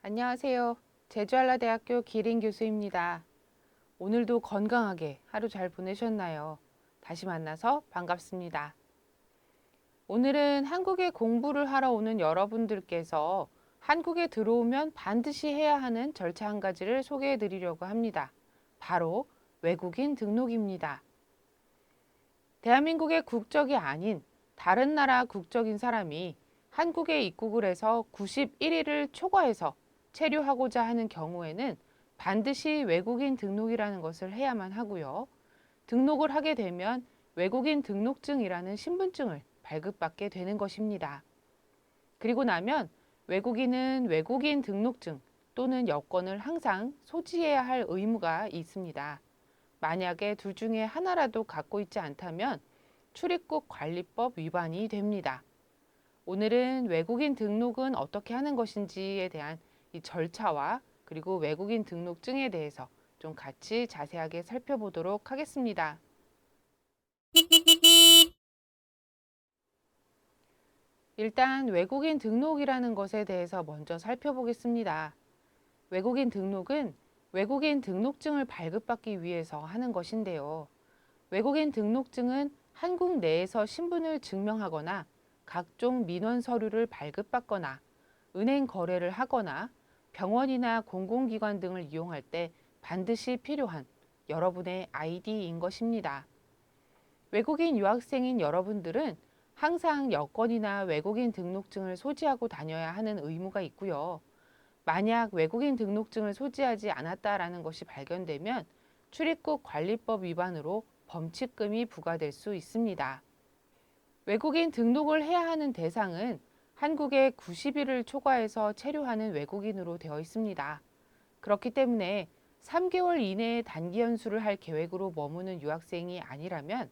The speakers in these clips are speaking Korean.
안녕하세요. 제주한라대학교 기린 교수입니다. 오늘도 건강하게 하루 잘 보내셨나요? 다시 만나서 반갑습니다. 오늘은 한국에 공부를 하러 오는 여러분들께서 한국에 들어오면 반드시 해야 하는 절차 한 가지를 소개해 드리려고 합니다. 바로 외국인 등록입니다. 대한민국의 국적이 아닌 다른 나라 국적인 사람이 한국에 입국을 해서 91일을 초과해서 체류하고자 하는 경우에는 반드시 외국인 등록이라는 것을 해야만 하고요. 등록을 하게 되면 외국인 등록증이라는 신분증을 발급받게 되는 것입니다. 그리고 나면 외국인은 외국인 등록증 또는 여권을 항상 소지해야 할 의무가 있습니다. 만약에 둘 중에 하나라도 갖고 있지 않다면 출입국 관리법 위반이 됩니다. 오늘은 외국인 등록은 어떻게 하는 것인지에 대한 이 절차와 그리고 외국인 등록증에 대해서 좀 같이 자세하게 살펴보도록 하겠습니다. 일단 외국인 등록이라는 것에 대해서 먼저 살펴보겠습니다. 외국인 등록은 외국인 등록증을 발급받기 위해서 하는 것인데요. 외국인 등록증은 한국 내에서 신분을 증명하거나 각종 민원 서류를 발급받거나 은행 거래를 하거나 병원이나 공공기관 등을 이용할 때 반드시 필요한 여러분의 아이디인 것입니다. 외국인 유학생인 여러분들은 항상 여권이나 외국인 등록증을 소지하고 다녀야 하는 의무가 있고요. 만약 외국인 등록증을 소지하지 않았다라는 것이 발견되면 출입국 관리법 위반으로 범칙금이 부과될 수 있습니다. 외국인 등록을 해야 하는 대상은 한국에 90일을 초과해서 체류하는 외국인으로 되어 있습니다. 그렇기 때문에 3개월 이내에 단기 연수를 할 계획으로 머무는 유학생이 아니라면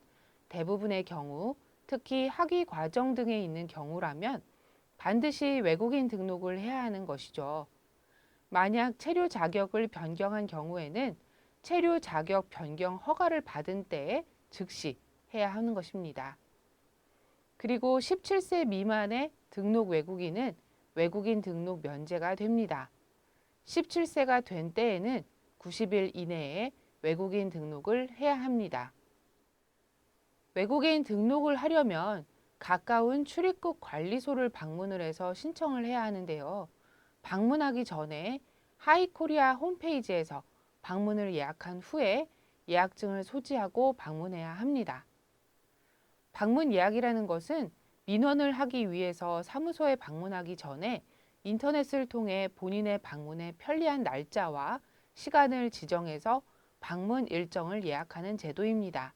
대부분의 경우, 특히 학위 과정 등에 있는 경우라면 반드시 외국인 등록을 해야 하는 것이죠. 만약 체류 자격을 변경한 경우에는 체류 자격 변경 허가를 받은 때에 즉시 해야 하는 것입니다. 그리고 17세 미만의 등록 외국인은 외국인 등록 면제가 됩니다. 17세가 된 때에는 90일 이내에 외국인 등록을 해야 합니다. 외국인 등록을 하려면 가까운 출입국 관리소를 방문을 해서 신청을 해야 하는데요. 방문하기 전에 하이코리아 홈페이지에서 방문을 예약한 후에 예약증을 소지하고 방문해야 합니다. 방문 예약이라는 것은 민원을 하기 위해서 사무소에 방문하기 전에 인터넷을 통해 본인의 방문에 편리한 날짜와 시간을 지정해서 방문 일정을 예약하는 제도입니다.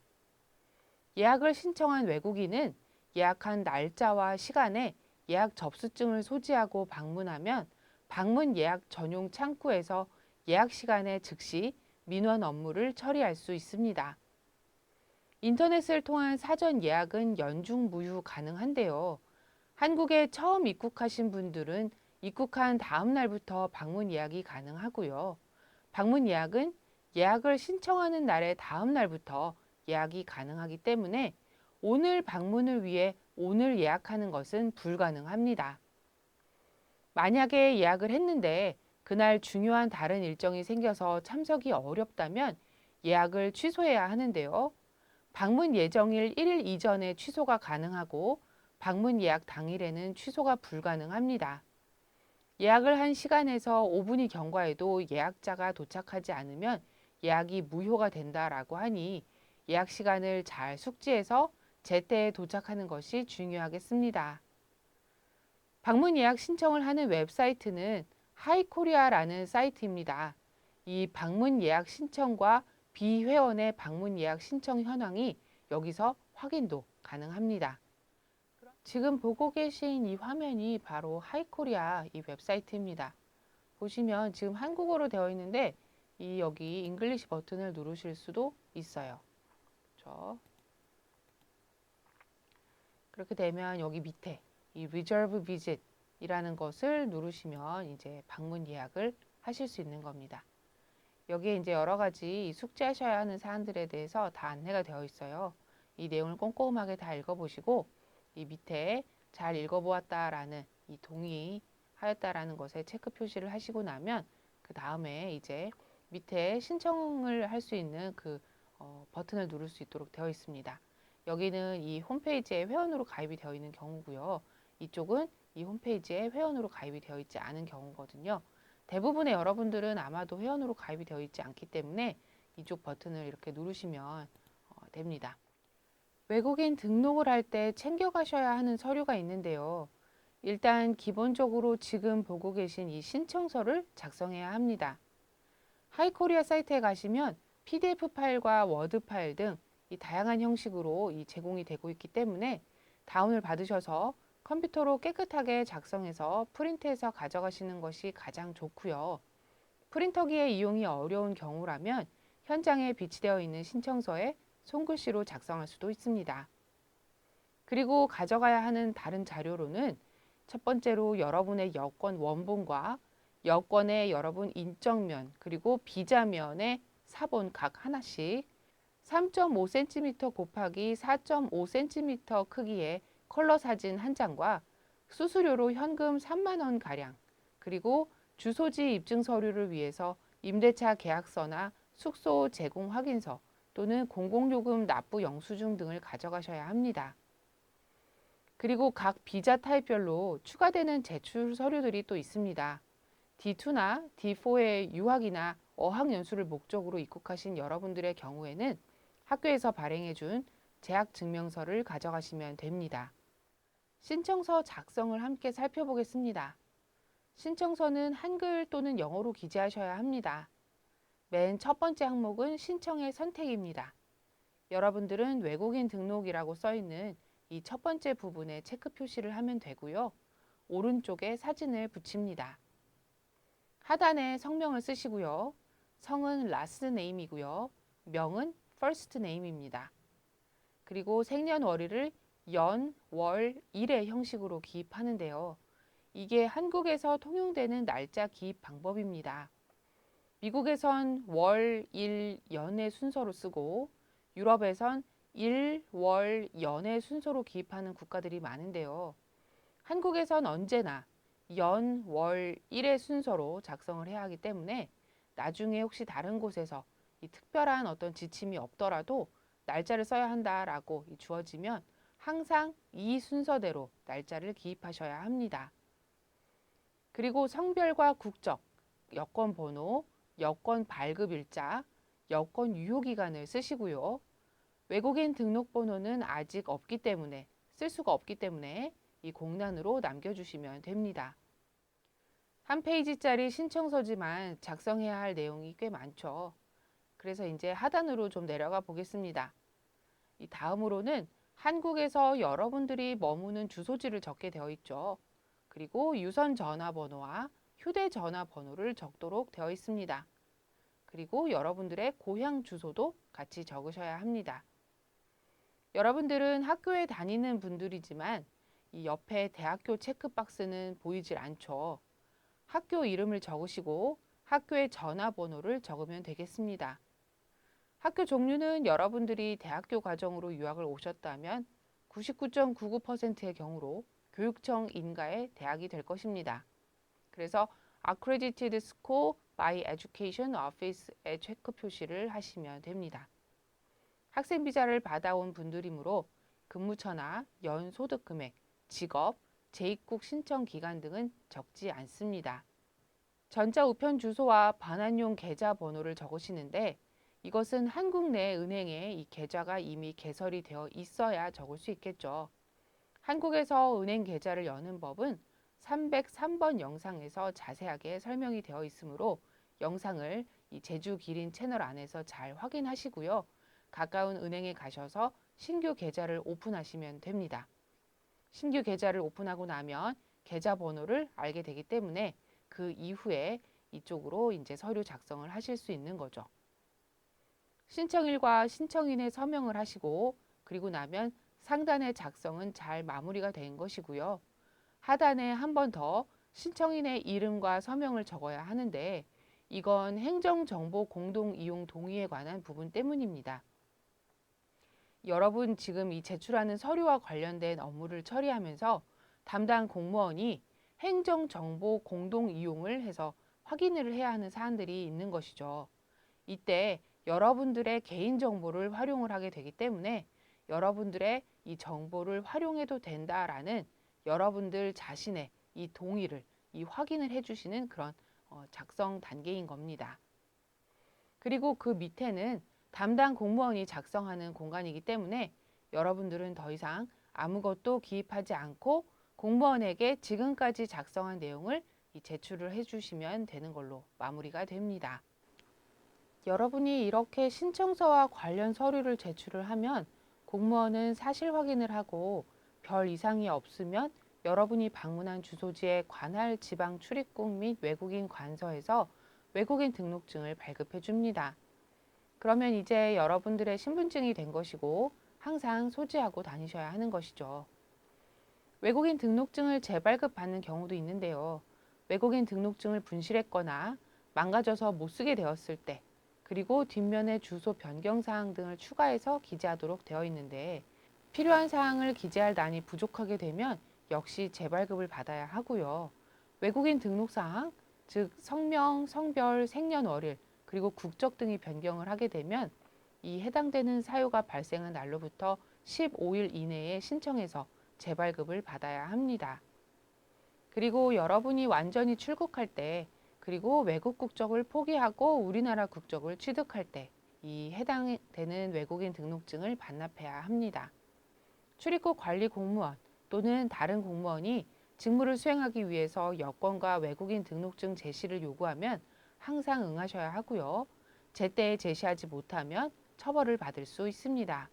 예약을 신청한 외국인은 예약한 날짜와 시간에 예약 접수증을 소지하고 방문하면 방문 예약 전용 창구에서 예약 시간에 즉시 민원 업무를 처리할 수 있습니다. 인터넷을 통한 사전 예약은 연중 무휴 가능한데요. 한국에 처음 입국하신 분들은 입국한 다음 날부터 방문 예약이 가능하고요. 방문 예약은 예약을 신청하는 날의 다음 날부터 예약이 가능하기 때문에 오늘 방문을 위해 오늘 예약하는 것은 불가능합니다. 만약에 예약을 했는데 그날 중요한 다른 일정이 생겨서 참석이 어렵다면 예약을 취소해야 하는데요. 방문 예정일 1일 이전에 취소가 가능하고 방문 예약 당일에는 취소가 불가능합니다. 예약을 한 시간에서 5분이 경과해도 예약자가 도착하지 않으면 예약이 무효가 된다라고 하니 예약 시간을 잘 숙지해서 제때에 도착하는 것이 중요하겠습니다. 방문 예약 신청을 하는 웹사이트는 하이코리아라는 사이트입니다. 이 방문 예약 신청과 비회원의 방문 예약 신청 현황이 여기서 확인도 가능합니다. 지금 보고 계신 이 화면이 바로 하이코리아 이 웹사이트입니다. 보시면 지금 한국어로 되어 있는데 이 여기 잉글리시 버튼을 누르실 수도 있어요. 그렇죠? 그렇게 되면 여기 밑에 이 Reserve Visit 이라는 것을 누르시면 이제 방문 예약을 하실 수 있는 겁니다. 여기에 이제 여러 가지 숙지하셔야 하는 사안들에 대해서 다 안내가 되어 있어요. 이 내용을 꼼꼼하게 다 읽어보시고 이 밑에 잘 읽어보았다라는 이 동의 하였다라는 것에 체크 표시를 하시고 나면 그 다음에 이제 밑에 신청을 할 수 있는 그 버튼을 누를 수 있도록 되어 있습니다. 여기는 이 홈페이지에 회원으로 가입이 되어 있는 경우고요. 이쪽은 이 홈페이지에 회원으로 가입이 되어 있지 않은 경우거든요. 대부분의 여러분들은 아마도 회원으로 가입이 되어 있지 않기 때문에 이쪽 버튼을 이렇게 누르시면 됩니다. 외국인 등록을 할 때 챙겨가셔야 하는 서류가 있는데요. 일단 기본적으로 지금 보고 계신 이 신청서를 작성해야 합니다. 하이코리아 사이트에 가시면 PDF 파일과 워드 파일 등 이 다양한 형식으로 이 제공이 되고 있기 때문에 다운을 받으셔서 컴퓨터로 깨끗하게 작성해서 프린트해서 가져가시는 것이 가장 좋고요. 프린터기의 이용이 어려운 경우라면 현장에 비치되어 있는 신청서에 손글씨로 작성할 수도 있습니다. 그리고 가져가야 하는 다른 자료로는 첫 번째로 여러분의 여권 원본과 여권의 여러분 인적면 그리고 비자면의 사본 각 하나씩 3.5cm 곱하기 4.5cm 크기의 컬러 사진 한 장과 수수료로 현금 3만 원 가량 그리고 주소지 입증 서류를 위해서 임대차 계약서나 숙소 제공 확인서 또는 공공요금 납부 영수증 등을 가져가셔야 합니다. 그리고 각 비자 타입별로 추가되는 제출 서류들이 또 있습니다. D2나 D4의 유학이나 어학연수를 목적으로 입국하신 여러분들의 경우에는 학교에서 발행해준 재학 증명서를 가져가시면 됩니다. 신청서 작성을 함께 살펴보겠습니다. 신청서는 한글 또는 영어로 기재하셔야 합니다. 맨 첫 번째 항목은 신청의 선택입니다. 여러분들은 외국인 등록이라고 써있는 이 첫 번째 부분에 체크 표시를 하면 되고요. 오른쪽에 사진을 붙입니다. 하단에 성명을 쓰시고요. 성은 last name이고요. 명은 first name입니다. 그리고 생년월일을 연, 월, 일의 형식으로 기입하는데요. 이게 한국에서 통용되는 날짜 기입 방법입니다. 미국에선 월, 일, 연의 순서로 쓰고 유럽에선 일, 월, 연의 순서로 기입하는 국가들이 많은데요. 한국에선 언제나 연, 월, 일의 순서로 작성을 해야 하기 때문에 나중에 혹시 다른 곳에서 이 특별한 어떤 지침이 없더라도 날짜를 써야 한다라고 주어지면 항상 이 순서대로 날짜를 기입하셔야 합니다. 그리고 성별과 국적, 여권 번호, 여권 발급일자, 여권 유효기간을 쓰시고요. 외국인 등록번호는 아직 없기 때문에 쓸 수가 없기 때문에 이 공란으로 남겨주시면 됩니다. 한 페이지짜리 신청서지만 작성해야 할 내용이 꽤 많죠. 그래서 이제 하단으로 좀 내려가 보겠습니다. 이 다음으로는 한국에서 여러분들이 머무는 주소지를 적게 되어 있죠. 그리고 유선 전화번호와 휴대전화번호를 적도록 되어 있습니다. 그리고 여러분들의 고향 주소도 같이 적으셔야 합니다. 여러분들은 학교에 다니는 분들이지만 이 옆에 대학교 체크박스는 보이질 않죠. 학교 이름을 적으시고 학교의 전화번호를 적으면 되겠습니다. 학교 종류는 여러분들이 대학교 과정으로 유학을 오셨다면 99.99%의 경우로 교육청 인가의 대학이 될 것입니다. 그래서 Accredited School by Education Office에 체크 표시를 하시면 됩니다. 학생 비자를 받아온 분들이므로 근무처나 연소득 금액, 직업, 재입국 신청 기간 등은 적지 않습니다. 전자 우편 주소와 반환용 계좌 번호를 적으시는데 이것은 한국 내 은행에 이 계좌가 이미 개설이 되어 있어야 적을 수 있겠죠. 한국에서 은행 계좌를 여는 법은 303번 영상에서 자세하게 설명이 되어 있으므로 영상을 이 제주 기린 채널 안에서 잘 확인하시고요. 가까운 은행에 가셔서 신규 계좌를 오픈하시면 됩니다. 신규 계좌를 오픈하고 나면 계좌 번호를 알게 되기 때문에 그 이후에 이쪽으로 이제 서류 작성을 하실 수 있는 거죠. 신청일과 신청인의 서명을 하시고 그리고 나면 상단의 작성은 잘 마무리가 된 것이고요. 하단에 한 번 더 신청인의 이름과 서명을 적어야 하는데 이건 행정정보 공동이용 동의에 관한 부분 때문입니다. 여러분 지금 이 제출하는 서류와 관련된 업무를 처리하면서 담당 공무원이 행정정보 공동 이용을 해서 확인을 해야 하는 사안들이 있는 것이죠. 이때 여러분들의 개인정보를 활용을 하게 되기 때문에 여러분들의 이 정보를 활용해도 된다라는 여러분들 자신의 이 동의를, 이 확인을 해주시는 그런 작성 단계인 겁니다. 그리고 그 밑에는 담당 공무원이 작성하는 공간이기 때문에 여러분들은 더 이상 아무것도 기입하지 않고 공무원에게 지금까지 작성한 내용을 제출을 해주시면 되는 걸로 마무리가 됩니다. 여러분이 이렇게 신청서와 관련 서류를 제출을 하면 공무원은 사실 확인을 하고 별 이상이 없으면 여러분이 방문한 주소지의 관할 지방 출입국 및 외국인 관서에서 외국인 등록증을 발급해 줍니다. 그러면 이제 여러분들의 신분증이 된 것이고 항상 소지하고 다니셔야 하는 것이죠. 외국인 등록증을 재발급 받는 경우도 있는데요. 외국인 등록증을 분실했거나 망가져서 못 쓰게 되었을 때, 그리고 뒷면에 주소 변경 사항 등을 추가해서 기재하도록 되어 있는데 필요한 사항을 기재할 난이 부족하게 되면 역시 재발급을 받아야 하고요. 외국인 등록 사항, 즉 성명, 성별, 생년월일, 그리고 국적 등이 변경을 하게 되면 이 해당되는 사유가 발생한 날로부터 15일 이내에 신청해서 재발급을 받아야 합니다. 그리고 여러분이 완전히 출국할 때, 그리고 외국 국적을 포기하고 우리나라 국적을 취득할 때 이 해당되는 외국인 등록증을 반납해야 합니다. 출입국 관리 공무원 또는 다른 공무원이 직무를 수행하기 위해서 여권과 외국인 등록증 제시를 요구하면 항상 응하셔야 하고요. 제때에 제시하지 못하면 처벌을 받을 수 있습니다.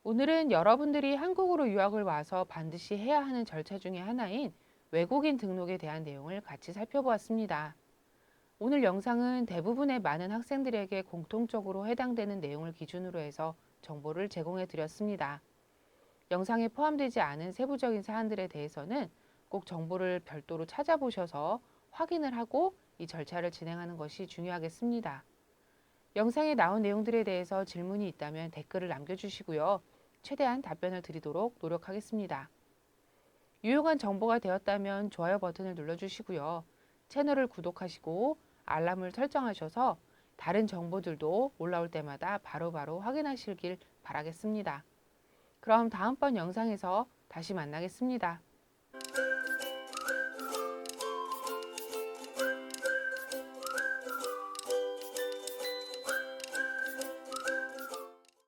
오늘은 여러분들이 한국으로 유학을 와서 반드시 해야 하는 절차 중에 하나인 외국인 등록에 대한 내용을 같이 살펴보았습니다. 오늘 영상은 대부분의 많은 학생들에게 공통적으로 해당되는 내용을 기준으로 해서 정보를 제공해 드렸습니다. 영상에 포함되지 않은 세부적인 사안들에 대해서는 꼭 정보를 별도로 찾아보셔서 확인을 하고 이 절차를 진행하는 것이 중요하겠습니다. 영상에 나온 내용들에 대해서 질문이 있다면 댓글을 남겨주시고요. 최대한 답변을 드리도록 노력하겠습니다. 유용한 정보가 되었다면 좋아요 버튼을 눌러주시고요. 채널을 구독하시고 알람을 설정하셔서 다른 정보들도 올라올 때마다 바로바로 확인하시길 바라겠습니다. 그럼 다음번 영상에서 다시 만나겠습니다.